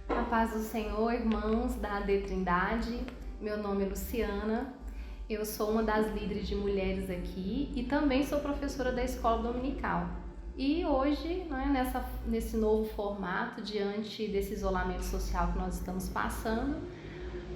A paz do Senhor, irmãos da AD Trindade. Meu nome é Luciana, eu sou uma das líderes de mulheres aqui e também sou professora da escola dominical. E hoje, nesse novo formato, diante desse isolamento social que nós estamos passando,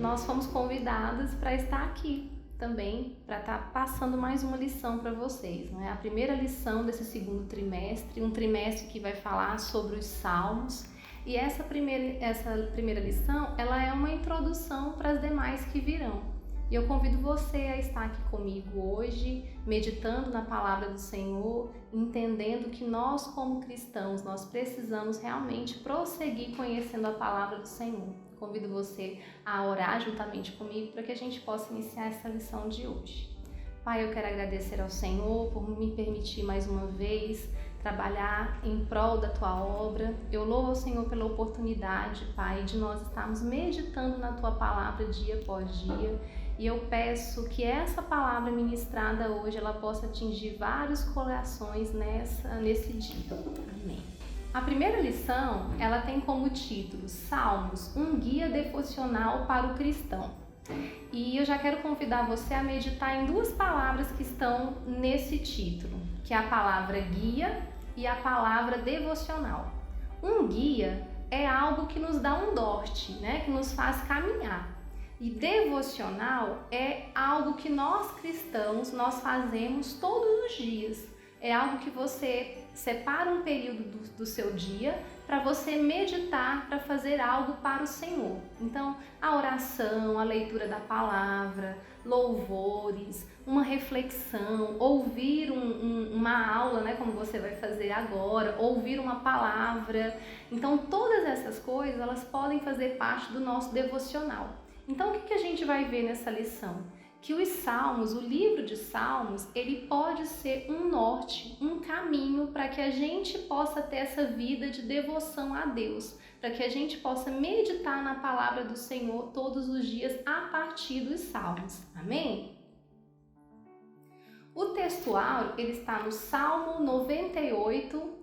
nós fomos convidadas para estar aqui também, para estar passando mais uma lição para vocês. A primeira lição desse segundo trimestre, um trimestre que vai falar sobre os Salmos. E essa primeira lição, ela é uma introdução para as demais que virão. E eu convido você a estar aqui comigo hoje, meditando na palavra do Senhor, entendendo que nós, como cristãos, nós precisamos realmente prosseguir conhecendo a palavra do Senhor. Convido você a orar juntamente comigo para que a gente possa iniciar essa lição de hoje. Pai, eu quero agradecer ao Senhor por me permitir mais uma vez trabalhar em prol da Tua obra. Eu louvo ao Senhor pela oportunidade, Pai, de nós estarmos meditando na Tua palavra dia após dia. E eu peço que essa palavra ministrada hoje, ela possa atingir vários corações nesse dia. Amém. A primeira lição, ela tem como título Salmos, um guia devocional para o cristão. E eu já quero convidar você a meditar em duas palavras que estão nesse título, que é a palavra guia e a palavra devocional. Um guia é algo que nos dá um norte, que nos faz caminhar. E devocional é algo que nós cristãos, nós fazemos todos os dias. É algo que você separa um período do seu dia para você meditar, para fazer algo para o Senhor. Então, a oração, a leitura da palavra, louvores, uma reflexão, ouvir uma aula, como você vai fazer agora, ouvir uma palavra. Então, todas essas coisas, elas podem fazer parte do nosso devocional. Então, o que a gente vai ver nessa lição? Que os Salmos, o livro de Salmos, ele pode ser um norte, um caminho para que a gente possa ter essa vida de devoção a Deus, para que a gente possa meditar na palavra do Senhor todos os dias a partir dos Salmos. Amém? O textuário, ele está no Salmo 98,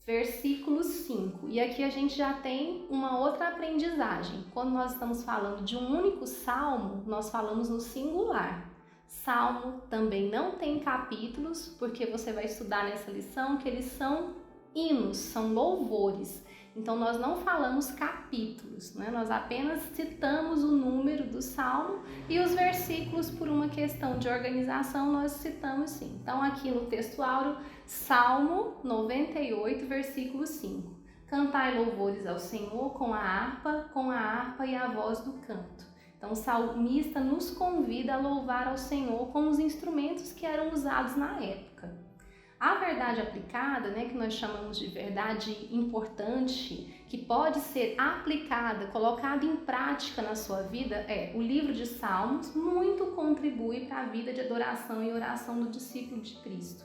versículo 5. E aqui a gente já tem uma outra aprendizagem. Quando nós estamos falando de um único salmo, nós falamos no singular. Salmo também não tem capítulos, porque você vai estudar nessa lição que eles são hinos, são louvores. Então nós não falamos capítulos, nós apenas citamos o número do salmo e os versículos, por uma questão de organização, nós citamos sim. Então aqui no textuário, Salmo 98, versículo 5. Cantai louvores ao Senhor com a harpa e a voz do canto. Então o salmista nos convida a louvar ao Senhor com os instrumentos que eram usados na época. A verdade aplicada, que nós chamamos de verdade importante, que pode ser aplicada, colocada em prática na sua vida, o livro de Salmos muito contribui para a vida de adoração e oração do discípulo de Cristo.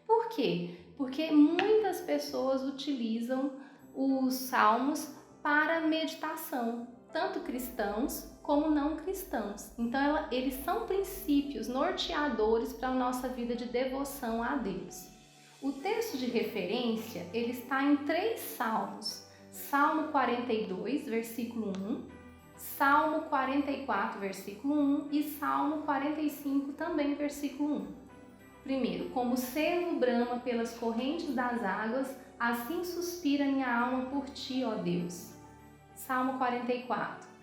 Por quê? Porque muitas pessoas utilizam os Salmos para meditação, tanto cristãos como não cristãos. Então, eles são princípios norteadores para a nossa vida de devoção a Deus. O texto de referência, ele está em 3 salmos. Salmo 42, versículo 1, Salmo 44, versículo 1 e Salmo 45, também versículo 1. Primeiro, como o cervo brama pelas correntes das águas, assim suspira minha alma por ti, ó Deus. Salmo 44.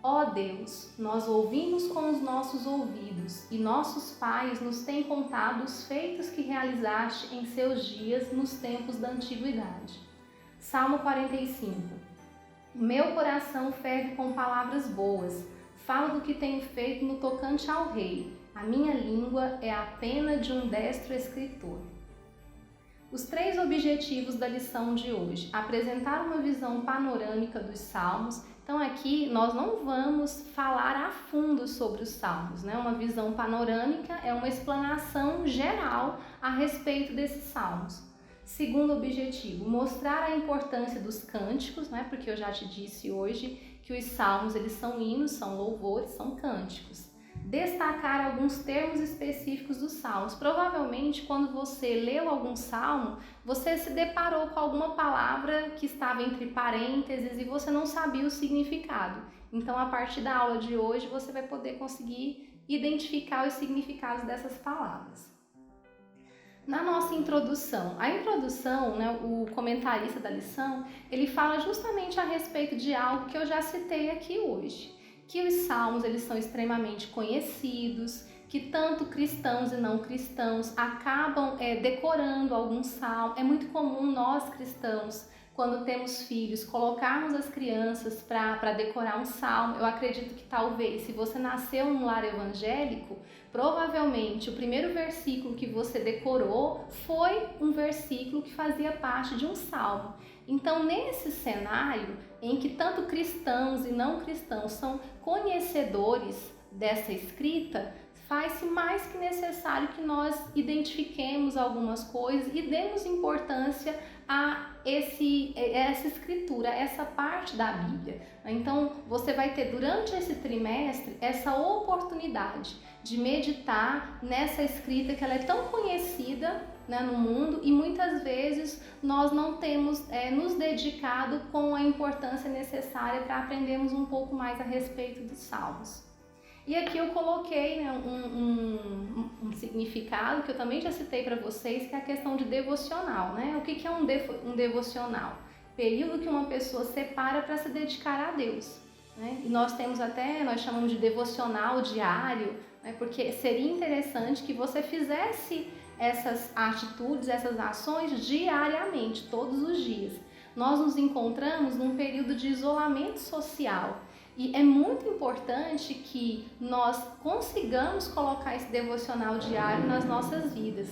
Ó Deus, nós ouvimos com os nossos ouvidos, e nossos pais nos têm contado os feitos que realizaste em seus dias nos tempos da antiguidade. Salmo 45. Meu coração ferve com palavras boas, falo do que tenho feito no tocante ao rei. A minha língua é a pena de um destro escritor. Os 3 objetivos da lição de hoje: apresentar uma visão panorâmica dos Salmos. Então aqui nós não vamos falar a fundo sobre os Salmos, Uma visão panorâmica é uma explanação geral a respeito desses Salmos. Segundo objetivo, mostrar a importância dos cânticos, Porque eu já te disse hoje que os Salmos, eles são hinos, são louvores, são cânticos. destacar alguns termos específicos dos salmos. Provavelmente, quando você leu algum salmo, você se deparou com alguma palavra que estava entre parênteses e você não sabia o significado. Então, a partir da aula de hoje, você vai poder conseguir identificar os significados dessas palavras. Na nossa introdução, né, o comentarista da lição, ele fala justamente a respeito de algo que eu já citei aqui hoje, que os salmos eles são extremamente conhecidos, que tanto cristãos e não cristãos acabam decorando algum salmo. É muito comum nós cristãos, quando temos filhos, colocarmos as crianças para decorar um salmo. Eu acredito que talvez, se você nasceu num lar evangélico, provavelmente o primeiro versículo que você decorou foi um versículo que fazia parte de um salmo. Então, nesse cenário em que tanto cristãos e não cristãos são conhecedores dessa escrita, faz-se mais que necessário que nós identifiquemos algumas coisas e demos importância a essa escritura, essa parte da Bíblia. Então, você vai ter durante esse trimestre essa oportunidade de meditar nessa escrita que ela é tão conhecida, né, no mundo, e muitas vezes nós não temos nos dedicado com a importância necessária para aprendermos um pouco mais a respeito dos salmos. E aqui eu coloquei, né, um significado que eu também já citei para vocês, que é a questão de devocional, né? O que é um devocional? Período que uma pessoa separa para se dedicar a Deus, né? E nós chamamos de devocional diário, né? Porque seria interessante que você fizesse essas atitudes, essas ações diariamente, todos os dias. Nós nos encontramos num período de isolamento social. E é muito importante que nós consigamos colocar esse devocional diário nas nossas vidas.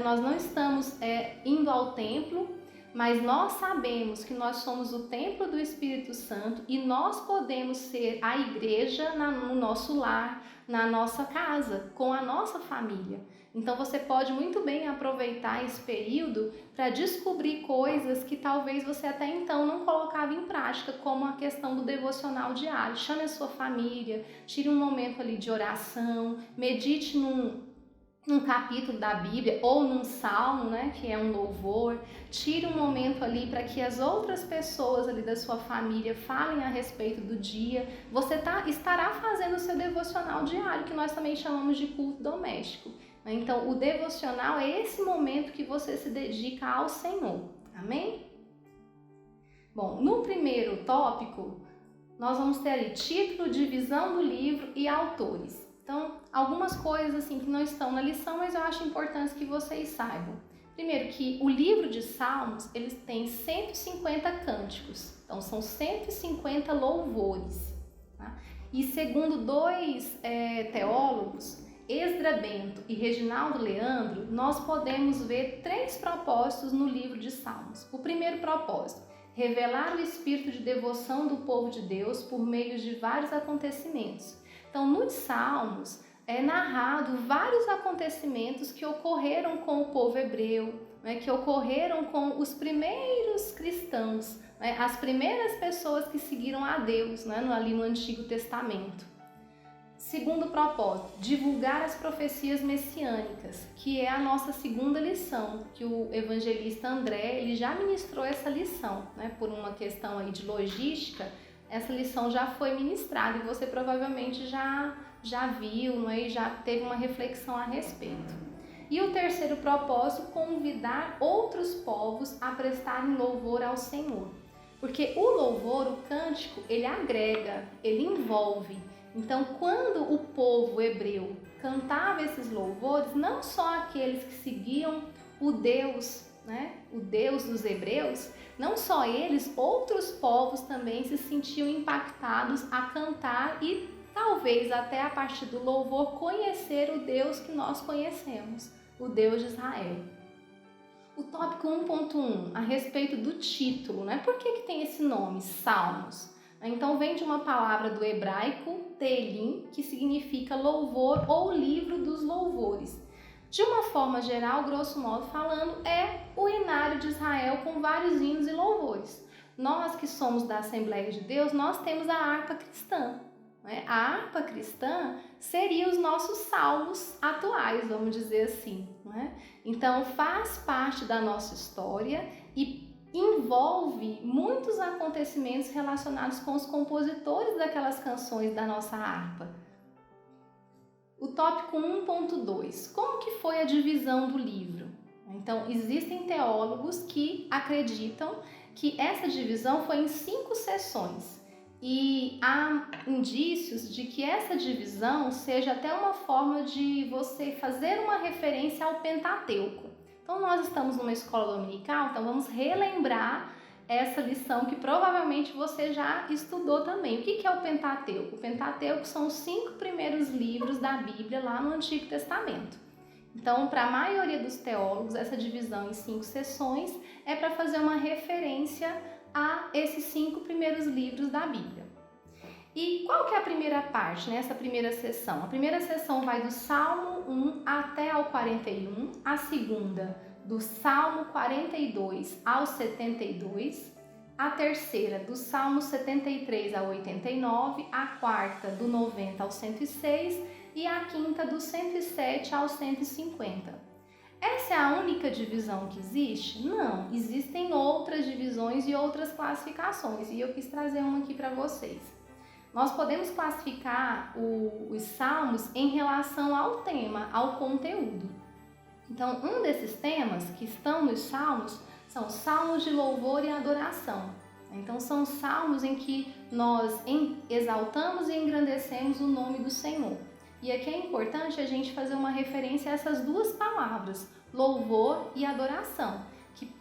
Nós não estamos indo ao templo, mas nós sabemos que nós somos o templo do Espírito Santo e nós podemos ser a igreja no nosso lar, na nossa casa, com a nossa família. Então você pode muito bem aproveitar esse período para descobrir coisas que talvez você até então não colocava em prática, como a questão do devocional diário. Chame a sua família, tire um momento ali de oração, medite num capítulo da Bíblia ou num salmo, né, que é um louvor. Tire um momento ali para que as outras pessoas ali da sua família falem a respeito do dia. Você estará fazendo o seu devocional diário, que nós também chamamos de culto doméstico. Então, o devocional é esse momento que você se dedica ao Senhor. Amém? Bom, no primeiro tópico, nós vamos ter ali título, divisão do livro e autores. Então, algumas coisas assim que não estão na lição, mas eu acho importante que vocês saibam. Primeiro, que o livro de Salmos, eles tem 150 cânticos. Então, são 150 louvores. Tá? E segundo dois teólogos, Esdra Bento e Reginaldo Leandro, nós podemos ver 3 propósitos no livro de Salmos. O primeiro propósito, revelar o espírito de devoção do povo de Deus por meio de vários acontecimentos. Então, nos Salmos é narrado vários acontecimentos que ocorreram com o povo hebreu, né, que ocorreram com os primeiros cristãos, né, as primeiras pessoas que seguiram a Deus, né, ali no Antigo Testamento. Segundo propósito, divulgar as profecias messiânicas, que é a nossa segunda lição, que o evangelista André ele já ministrou essa lição, né? Por uma questão aí de logística, essa lição já foi ministrada e você provavelmente já viu, né? E já teve uma reflexão a respeito. E o terceiro propósito, convidar outros povos a prestarem louvor ao Senhor. Porque o louvor, o cântico, ele agrega, ele envolve. Então, quando o povo hebreu cantava esses louvores, não só aqueles que seguiam o Deus, né, o Deus dos hebreus, não só eles, outros povos também se sentiam impactados a cantar e talvez até a partir do louvor conhecer o Deus que nós conhecemos, o Deus de Israel. O tópico 1.1, a respeito do título, né? Por que tem esse nome, Salmos? Então vem de uma palavra do hebraico, Telim, que significa louvor ou livro dos louvores. De uma forma geral, grosso modo falando, é o inário de Israel com vários hinos e louvores. Nós que somos da Assembleia de Deus, nós temos a harpa cristã. né? A harpa cristã seria os nossos salmos atuais, vamos dizer assim, né? Então faz parte da nossa história e envolve muitos acontecimentos relacionados com os compositores daquelas canções da nossa harpa. O tópico 1.2. Como que foi a divisão do livro? Então, existem teólogos que acreditam que essa divisão foi em 5 sessões. E há indícios de que essa divisão seja até uma forma de você fazer uma referência ao Pentateuco. Então, nós estamos numa escola dominical, então vamos relembrar essa lição que provavelmente você já estudou também. O que é o Pentateuco? O Pentateuco são os 5 primeiros livros da Bíblia lá no Antigo Testamento. Então, para a maioria dos teólogos, essa divisão em 5 sessões é para fazer uma referência a esses 5 primeiros livros da Bíblia. E qual que é a primeira parte, né? Essa primeira sessão? A primeira sessão vai do Salmo 1 até ao 41, a segunda do Salmo 42 ao 72, a terceira do Salmo 73 ao 89, a quarta do 90 ao 106 e a quinta do 107 ao 150. Essa é a única divisão que existe? Não, existem outras divisões e outras classificações e eu quis trazer uma aqui para vocês. Nós podemos classificar os salmos em relação ao tema, ao conteúdo. Então, um desses temas que estão nos salmos são salmos de louvor e adoração. Então, são salmos em que nós exaltamos e engrandecemos o nome do Senhor. E aqui é importante a gente fazer uma referência a essas duas palavras, louvor e adoração, que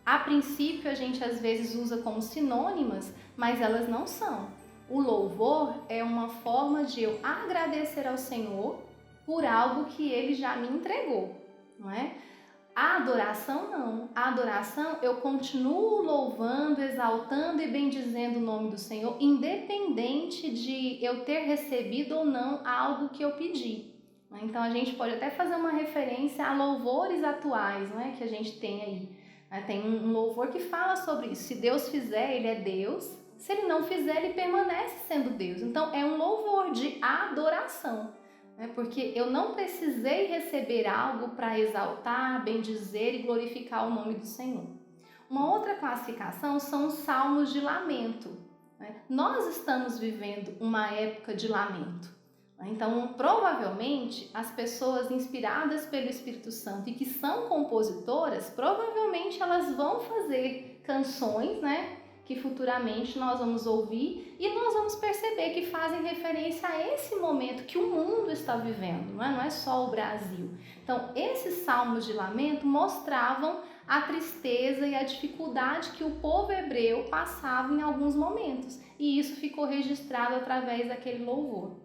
a princípio a gente às vezes usa como sinônimas, mas elas não são. O louvor é uma forma de eu agradecer ao Senhor por algo que Ele já me entregou, não é? A adoração não. A adoração eu continuo louvando, exaltando e bendizendo o nome do Senhor, independente de eu ter recebido ou não algo que eu pedi. Então a gente pode até fazer uma referência a louvores atuais, não é? Que a gente tem aí. Tem um louvor que fala sobre isso. Se Deus fizer, Ele é Deus. Se Ele não fizer, Ele permanece sendo Deus. Então é um louvor de adoração. Porque eu não precisei receber algo para exaltar, bendizer e glorificar o nome do Senhor. Uma outra classificação são os salmos de lamento. Nós estamos vivendo uma época de lamento. Então, provavelmente, as pessoas inspiradas pelo Espírito Santo e que são compositoras, provavelmente elas vão fazer canções, que futuramente nós vamos ouvir e nós vamos perceber que fazem referência a esse momento que o mundo está vivendo, não é só o Brasil. Então, esses salmos de lamento mostravam a tristeza e a dificuldade que o povo hebreu passava em alguns momentos, e isso ficou registrado através daquele louvor.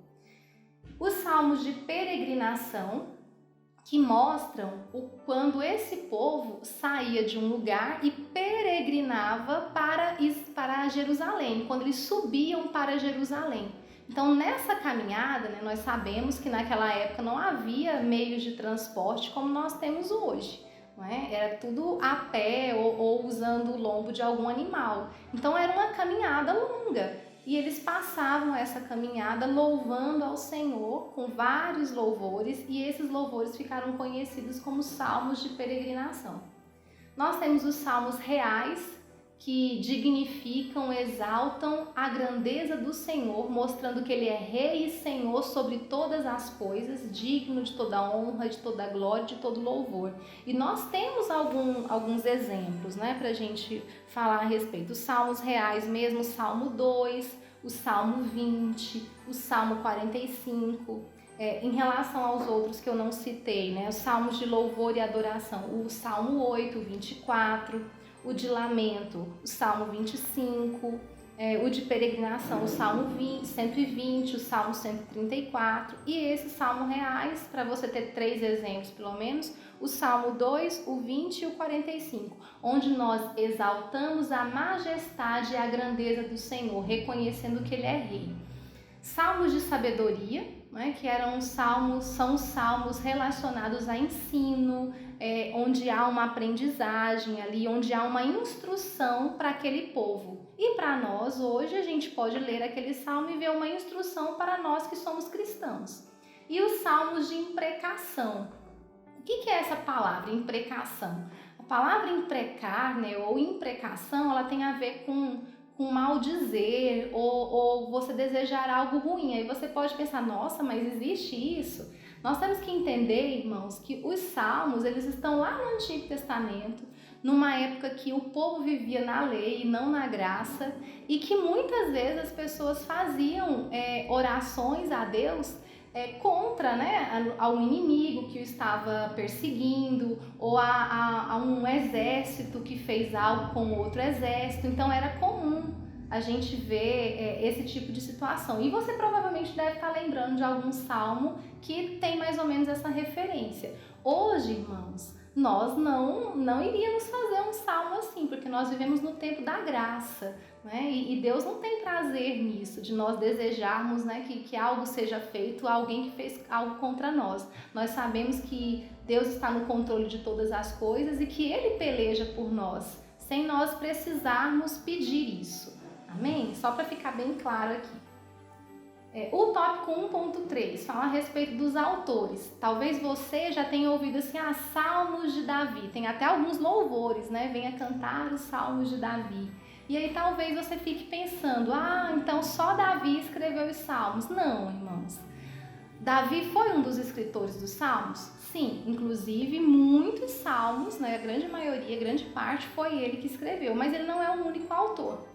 Os salmos de peregrinação, que mostram quando esse povo saía de um lugar e peregrinava para Jerusalém, quando eles subiam para Jerusalém. Então, nessa caminhada, nós sabemos que naquela época não havia meios de transporte como nós temos hoje. Era tudo a pé ou usando o lombo de algum animal. Então, era uma caminhada longa. E eles passavam essa caminhada louvando ao Senhor com vários louvores, e esses louvores ficaram conhecidos como salmos de peregrinação. Nós temos os salmos reais, que dignificam, exaltam a grandeza do Senhor, mostrando que Ele é Rei e Senhor sobre todas as coisas, digno de toda honra, de toda glória, de todo louvor. E nós temos alguns exemplos, para a gente falar a respeito. Os salmos reais mesmo, o Salmo 2, o Salmo 20, o Salmo 45. Em relação aos outros que eu não citei, os salmos de louvor e adoração, o Salmo 8, 24, o de lamento, o Salmo 25, o de peregrinação, o Salmo 120, o Salmo 134, e esses salmos reais, para você ter 3 exemplos pelo menos, o Salmo 2, o 20 e o 45, onde nós exaltamos a majestade e a grandeza do Senhor, reconhecendo que Ele é Rei. Salmos de sabedoria, que são salmos relacionados a ensino, onde há uma aprendizagem ali, onde há uma instrução para aquele povo. E para nós, hoje, a gente pode ler aquele salmo e ver uma instrução para nós que somos cristãos. E os salmos de imprecação. O que é essa palavra, imprecação? A palavra imprecar, né, ou imprecação, ela tem a ver com maldizer ou você desejar algo ruim. Aí você pode pensar, nossa, mas existe isso? Nós temos que entender, irmãos, que os salmos, eles estão lá no Antigo Testamento, numa época que o povo vivia na lei e não na graça, e que muitas vezes as pessoas faziam orações a Deus contra, né, ao inimigo que o estava perseguindo, ou a um exército que fez algo com outro exército. Então era comum a gente ver esse tipo de situação. E você provavelmente deve estar lembrando de algum salmo que tem mais ou menos essa referência. Hoje, irmãos, nós não iríamos fazer um salmo assim, porque nós vivemos no tempo da graça, né? E Deus não tem prazer nisso, de nós desejarmos, né, que algo seja feito a alguém que fez algo contra nós. Nós sabemos que Deus está no controle de todas as coisas e que Ele peleja por nós, sem nós precisarmos pedir isso. Amém? Só para ficar bem claro aqui. O tópico 1.3 fala a respeito dos autores. Talvez você já tenha ouvido assim, Salmos de Davi. Tem até alguns louvores, né? Venha cantar os Salmos de Davi. E aí talvez você fique pensando, então só Davi escreveu os Salmos. Não, irmãos. Davi foi um dos escritores dos Salmos? Sim, inclusive muitos salmos, né? A grande maioria, a grande parte foi ele que escreveu, mas ele não é o único autor.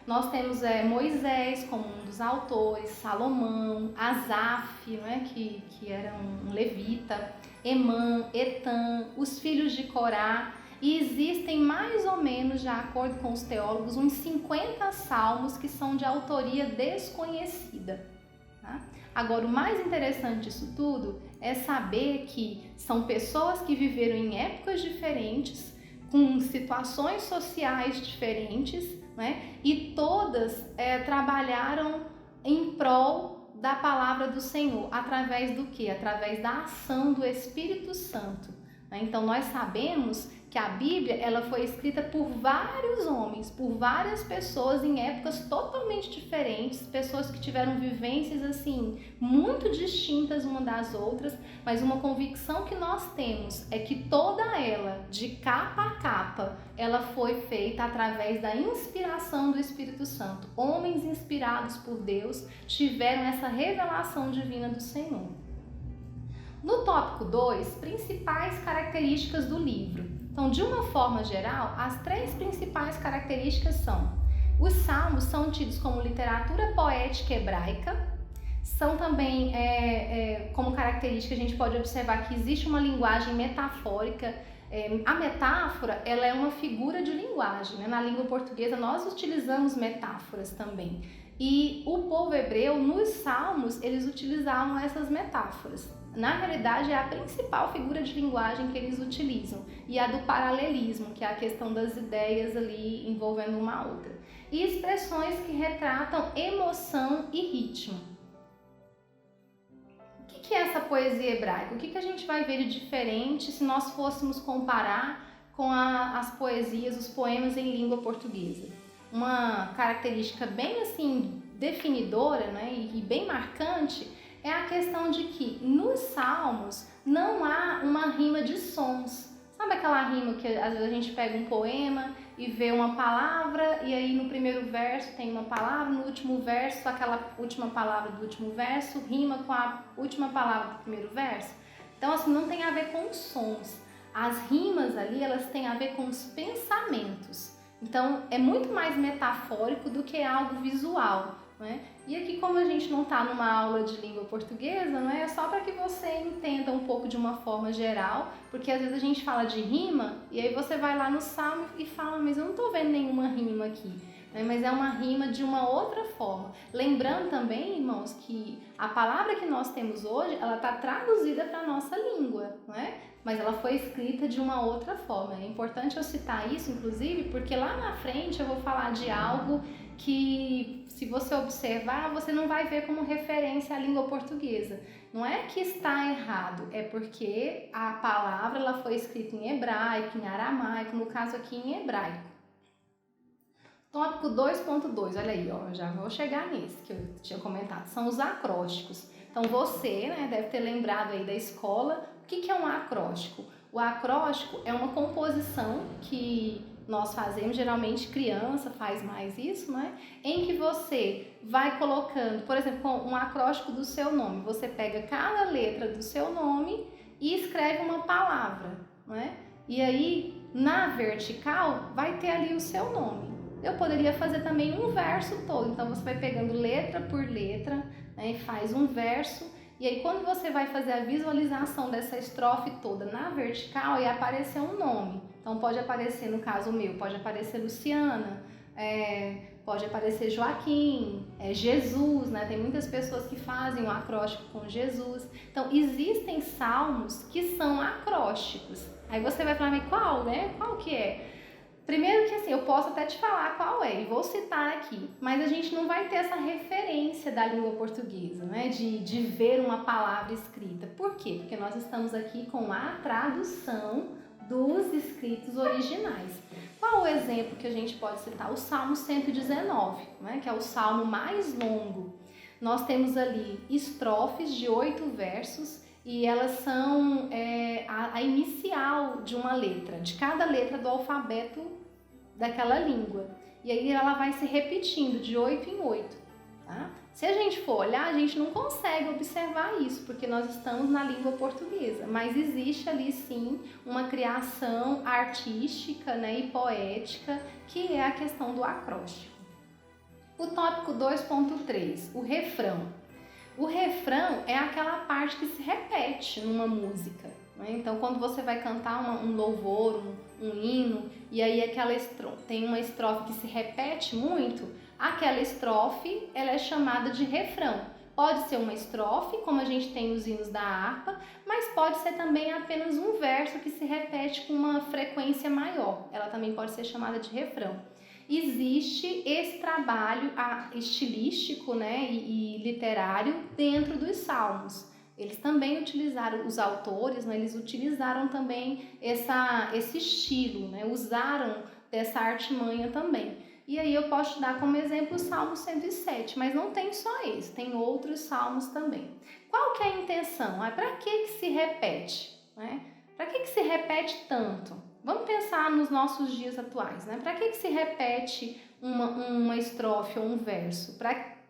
Nós temos Moisés como um dos autores, Salomão, Asaf, que era um levita, Emã, Etã, os filhos de Corá, e existem mais ou menos, de acordo com os teólogos, uns 50 salmos que são de autoria desconhecida. Tá? Agora, o mais interessante disso tudo é saber que são pessoas que viveram em épocas diferentes, com situações sociais diferentes, e todas trabalharam em prol da palavra do Senhor. Através do quê? Através da ação do Espírito Santo. Então nós sabemos que a Bíblia ela foi escrita por vários homens, por várias pessoas em épocas totalmente diferentes, pessoas que tiveram vivências assim muito distintas uma das outras, mas uma convicção que nós temos é que toda ela, de capa a capa, ela foi feita através da inspiração do Espírito Santo. Homens inspirados por Deus tiveram essa revelação divina do Senhor. No tópico 2, principais características do livro. Então, de uma forma geral, as 3 principais características são: os salmos são tidos como literatura poética hebraica, são também, como característica, a gente pode observar que existe uma linguagem metafórica. A metáfora, ela é uma figura de linguagem, né? Na língua portuguesa, nós utilizamos metáforas também. E o povo hebreu, nos salmos, eles utilizavam essas metáforas. Na realidade, é a principal figura de linguagem que eles utilizam. E a do paralelismo, que é a questão das ideias ali envolvendo uma outra. E expressões que retratam emoção e ritmo. O que é essa poesia hebraica? O que a gente vai ver de diferente se nós fôssemos comparar com as poesias, os poemas em língua portuguesa? Uma característica bem assim definidora, né, e bem marcante é a questão de que nos salmos não há uma rima de sons. Sabe aquela rima que às vezes a gente pega um poema e vê uma palavra e aí no primeiro verso tem uma palavra, no último verso aquela última palavra do último verso rima com a última palavra do primeiro verso? Então assim, não tem a ver com os sons. As rimas ali, elas têm a ver com os pensamentos. Então, é muito mais metafórico do que algo visual, né? E aqui, como a gente não está numa aula de língua portuguesa, né, é só para que você entenda um pouco de uma forma geral, porque às vezes a gente fala de rima e aí você vai lá no salmo e fala, mas eu não estou vendo nenhuma rima aqui. Mas é uma rima de uma outra forma. Lembrando também, irmãos, que a palavra que nós temos hoje, ela está traduzida para a nossa língua, né? Mas ela foi escrita de uma outra forma. É importante eu citar isso, inclusive, porque lá na frente eu vou falar de algo que se você observar, você não vai ver como referência à língua portuguesa. Não é que está errado, é porque a palavra ela foi escrita em hebraico, em aramaico, no caso aqui em hebraico. Tópico 2.2, olha aí, ó, já vou chegar nesse que eu tinha comentado, são os acrósticos. Então você, né, deve ter lembrado aí da escola, o que é um acróstico? O acróstico é uma composição que nós fazemos, geralmente criança faz mais isso, né? Em que você vai colocando, por exemplo, um acróstico do seu nome, você pega cada letra do seu nome e escreve uma palavra, né? E aí, na vertical, vai ter ali o seu nome. Eu poderia fazer também um verso todo, então você vai pegando letra por letra, né, e faz um verso, e aí quando você vai fazer a visualização dessa estrofe toda na vertical, ia aparecer um nome. Então pode aparecer, no caso meu, pode aparecer Luciana, pode aparecer Joaquim, Jesus, né? Tem muitas pessoas que fazem um acróstico com Jesus. Então existem salmos que são acrósticos. Aí você vai falar, mas qual, né? Qual que é? Primeiro que assim, eu posso até te falar qual é, e vou citar aqui, mas a gente não vai ter essa referência da língua portuguesa, né? De ver uma palavra escrita. Por quê? Porque nós estamos aqui com a tradução dos escritos originais. Qual o exemplo que a gente pode citar? O Salmo 119, né? Que é o salmo mais longo. Nós temos ali estrofes de 8 versos, e elas são a inicial de uma letra, de cada letra do alfabeto daquela língua. E aí ela vai se repetindo de 8 em 8. Tá? Se a gente for olhar, a gente não consegue observar isso, porque nós estamos na língua portuguesa. Mas existe ali sim uma criação artística, né, e poética, que é a questão do acróstico. O tópico 2.3, o refrão. O refrão é aquela parte que se repete numa música, né? Então, quando você vai cantar um louvor, um hino, e aí tem uma estrofe que se repete muito, aquela estrofe ela é chamada de refrão. Pode ser uma estrofe, como a gente tem os hinos da harpa, mas pode ser também apenas um verso que se repete com uma frequência maior. Ela também pode ser chamada de refrão. Existe esse trabalho estilístico, né, e literário dentro dos salmos. Eles também utilizaram, os autores, né, eles utilizaram também esse estilo, né, usaram dessa artimanha também. E aí eu posso te dar como exemplo o Salmo 107, mas não tem só esse, tem outros salmos também. Qual que é a intenção? Para que se repete? Né? Para que se repete tanto? Vamos pensar nos nossos dias atuais, né? Para que se repete uma estrofe ou um verso?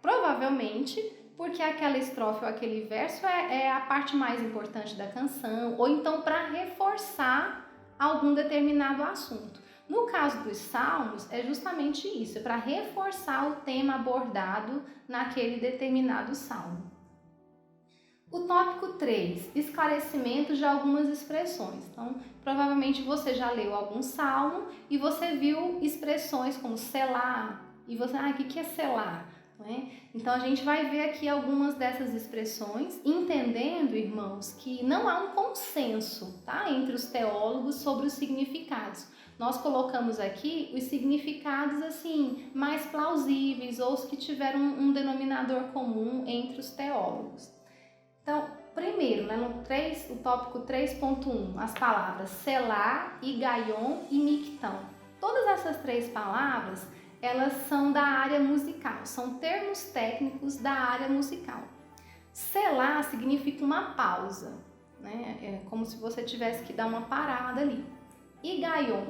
Provavelmente porque aquela estrofe ou aquele verso é a parte mais importante da canção, ou então para reforçar algum determinado assunto. No caso dos salmos, é justamente isso, é para reforçar o tema abordado naquele determinado salmo. O tópico 3, esclarecimento de algumas expressões. Então, provavelmente você já leu algum salmo e você viu expressões como selar, e você, o que é selar? Né? Então, a gente vai ver aqui algumas dessas expressões, entendendo, irmãos, que não há um consenso, tá, entre os teólogos sobre os significados. Nós colocamos aqui os significados assim mais plausíveis ou os que tiveram um denominador comum entre os teólogos. Então, primeiro, né, o tópico 3.1, as palavras selar, igaion e mictão. Todas essas 3 palavras, elas são da área musical, são termos técnicos da área musical. Selar significa uma pausa, né? É como se você tivesse que dar uma parada ali. Igaion,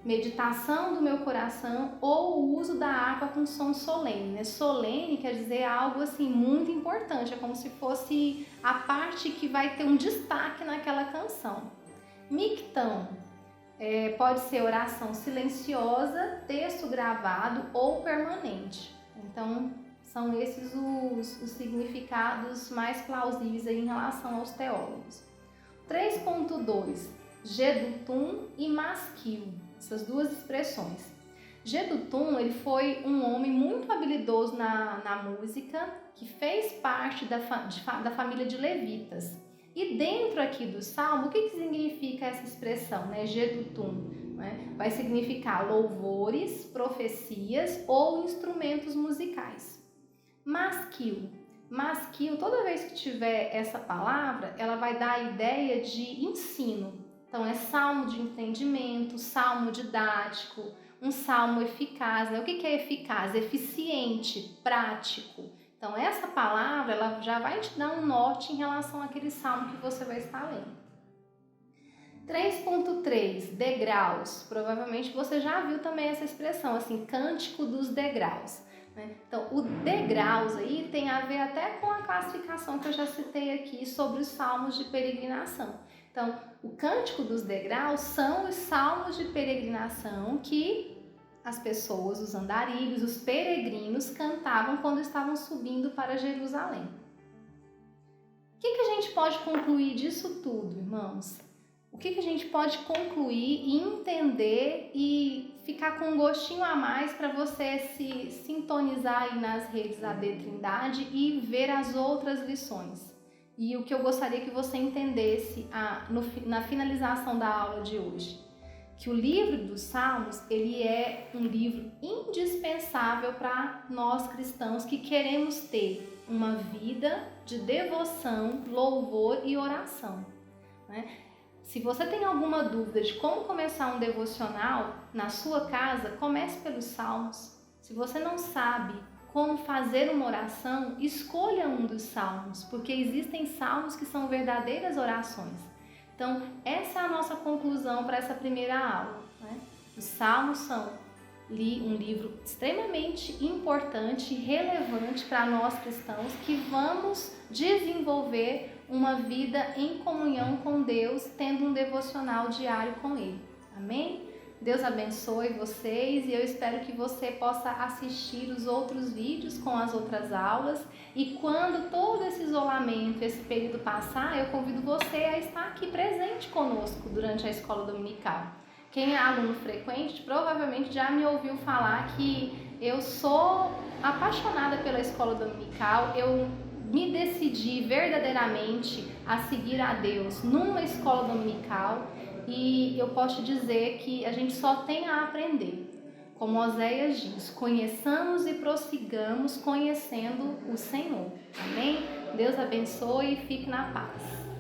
meditação do meu coração ou o uso da harpa com som solene, né? Solene quer dizer algo assim muito importante, é como se fosse a parte que vai ter um destaque naquela canção. Mictão, pode ser oração silenciosa, texto gravado ou permanente. Então, são esses os significados mais plausíveis aí em relação aos teólogos. 3.2, Jedutum e Masquil. Essas duas expressões. Jedutum, ele foi um homem muito habilidoso na música, que fez parte da família de levitas. E dentro aqui do Salmo, o que significa essa expressão, né? Jedutum? né? Vai significar louvores, profecias ou instrumentos musicais. Masquil. Masquil, toda vez que tiver essa palavra, ela vai dar a ideia de ensino. Então é salmo de entendimento, salmo didático, um salmo eficaz, né? O que é eficaz? Eficiente, prático. Então essa palavra ela já vai te dar um norte em relação àquele salmo que você vai estar lendo. 3.3, degraus. Provavelmente você já viu também essa expressão, assim, cântico dos degraus, né? Então o degraus aí tem a ver até com a classificação que eu já citei aqui sobre os salmos de peregrinação. Então, o Cântico dos Degraus são os salmos de peregrinação que as pessoas, os andarilhos, os peregrinos cantavam quando estavam subindo para Jerusalém. O que a gente pode concluir disso tudo, irmãos? O que a gente pode concluir e entender e ficar com um gostinho a mais para você se sintonizar aí nas redes AD Trindade e ver as outras lições? E o que eu gostaria que você entendesse na finalização da aula de hoje, que o livro dos Salmos, ele é um livro indispensável para nós cristãos que queremos ter uma vida de devoção, louvor e oração, né? Se você tem alguma dúvida de como começar um devocional na sua casa, comece pelos Salmos. Se você não sabe como fazer uma oração, escolha um dos salmos, porque existem salmos que são verdadeiras orações. Então, essa é a nossa conclusão para essa primeira aula, né? Os salmos são um livro extremamente importante e relevante para nós cristãos que vamos desenvolver uma vida em comunhão com Deus, tendo um devocional diário com Ele. Amém? Deus abençoe vocês e eu espero que você possa assistir os outros vídeos com as outras aulas. E quando todo esse isolamento, esse período passar, eu convido você a estar aqui presente conosco durante a escola dominical. Quem é aluno frequente provavelmente já me ouviu falar que eu sou apaixonada pela escola dominical. Eu me decidi verdadeiramente a seguir a Deus numa escola dominical. E eu posso te dizer que a gente só tem a aprender. Como Oséias diz, conheçamos e prossigamos conhecendo o Senhor. Amém? Deus abençoe e fique na paz.